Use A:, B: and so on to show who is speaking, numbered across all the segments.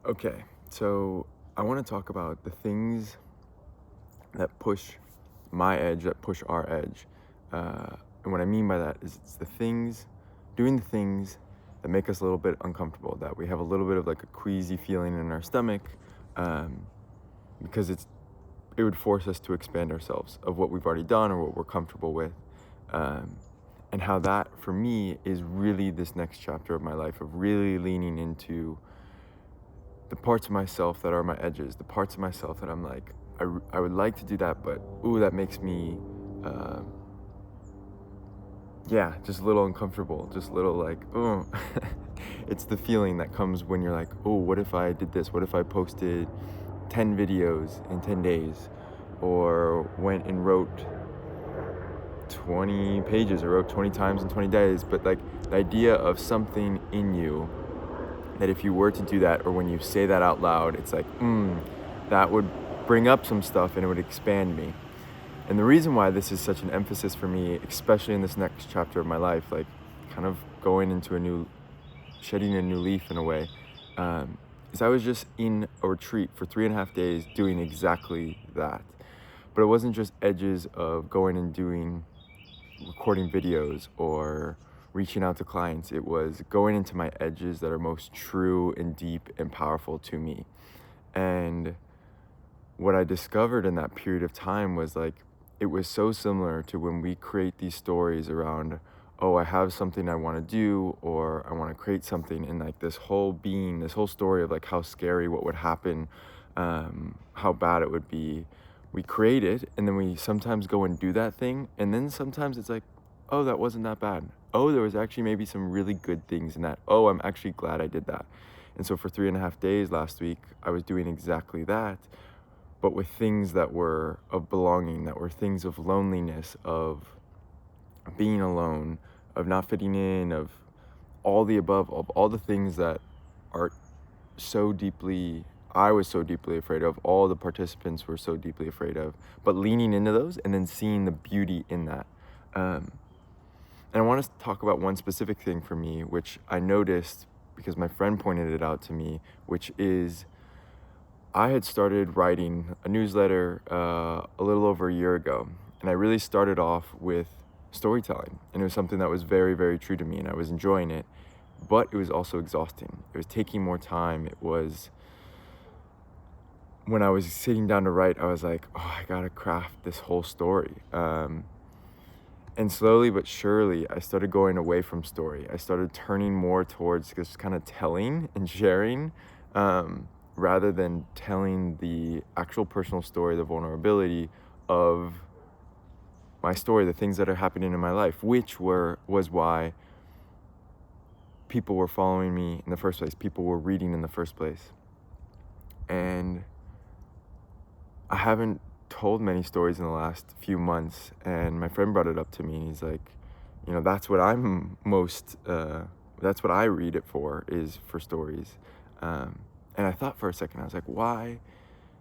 A: Okay, so I want to talk about the things that push my edge, that push our edge. And what I mean by that is it's doing the things that make us a little bit uncomfortable, that we have a little bit of like a queasy feeling in our stomach, um, because it would force us to expand ourselves of what we've already done or what we're comfortable with. Um, and how that, for me, is really this next chapter of my life of really leaning into the parts of myself that are my edges, the parts of myself that I'm like, I would like to do that, but ooh, that makes me, uh, yeah, just a little uncomfortable, just a little like, oh, it's the feeling that comes when you're like, oh, what if I did this? What if I posted 10 videos in 10 days or went and wrote 20 pages or wrote 20 times in 20 days? But like the idea of something in you that if you were to do that, or when you say that out loud, it's like, that would bring up some stuff and it would expand me. And the reason why this is such an emphasis for me, especially in this next chapter of my life, like kind of going into shedding a new leaf in a way, is I was just in a retreat for 3.5 days doing exactly that. But it wasn't just edges of going and recording videos or reaching out to clients. It was going into my edges that are most true and deep and powerful to me. And what I discovered in that period of time was like, it was so similar to when we create these stories around, oh, I have something I want to do, or I want to create something, and like this whole story of like how scary what would happen, how bad it would be. We create it, and then we sometimes go and do that thing, and then sometimes it's like, oh, that wasn't that bad. Oh, there was actually maybe some really good things in that. Oh, I'm actually glad I did that. And so for 3.5 days last week, I was doing exactly that, but with things that were of belonging, that were things of loneliness, of being alone, of not fitting in, of all the above, of all the things that are I was so deeply afraid of, all the participants were so deeply afraid of, but leaning into those and then seeing the beauty in that. And I want to talk about one specific thing for me, which I noticed because my friend pointed it out to me, which is I had started writing a newsletter a little over a year ago, and I really started off with storytelling, and it was something that was very, very true to me, and I was enjoying it, but it was also exhausting. It was taking more time. It was, when I was sitting down to write, I was like, oh, I gotta craft this whole story. And slowly but surely, I started going away from story. I started turning more towards just kind of telling and sharing, rather than telling the actual personal story, the vulnerability of my story, the things that are happening in my life, which was why people were following me in the first place. People were reading in the first place. And I haven't told many stories in the last few months, and my friend brought it up to me, and he's like, that's what that's what I read it for, is for stories. And I thought for a second, I was like, why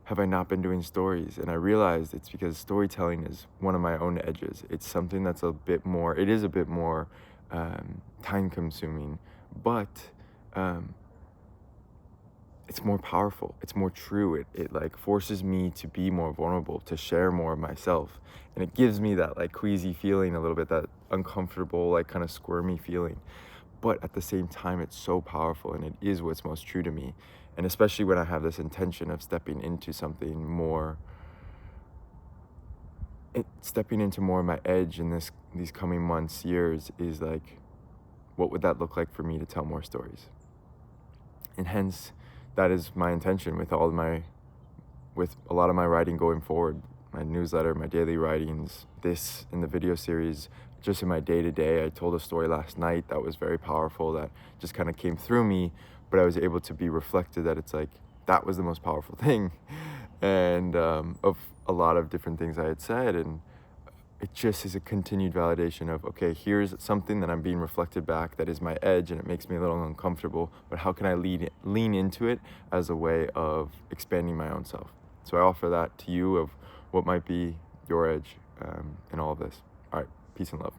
A: have I not been doing stories? And I realized it's because storytelling is one of my own edges. It's something that's it is a bit more time consuming, but it's more powerful. It's more true. It like forces me to be more vulnerable, to share more of myself. And it gives me that like queasy feeling a little bit, that uncomfortable, like kind of squirmy feeling. But at the same time, it's so powerful, and it is what's most true to me. And especially when I have this intention of stepping into something more, stepping into more of my edge in these coming months, years, is like, what would that look like for me to tell more stories? And hence, that is my intention with a lot of my writing going forward, my newsletter, my daily writings, this in the video series, just in my day-to-day. I told a story last night that was very powerful, that just kind of came through me, but I was able to be reflected that it's like, that was the most powerful thing, and of a lot of different things I had said. And it just is a continued validation of, okay, here's something that I'm being reflected back that is my edge, and it makes me a little uncomfortable, but how can I lean into it as a way of expanding my own self? So I offer that to you of what might be your edge in all of this. All right, peace and love.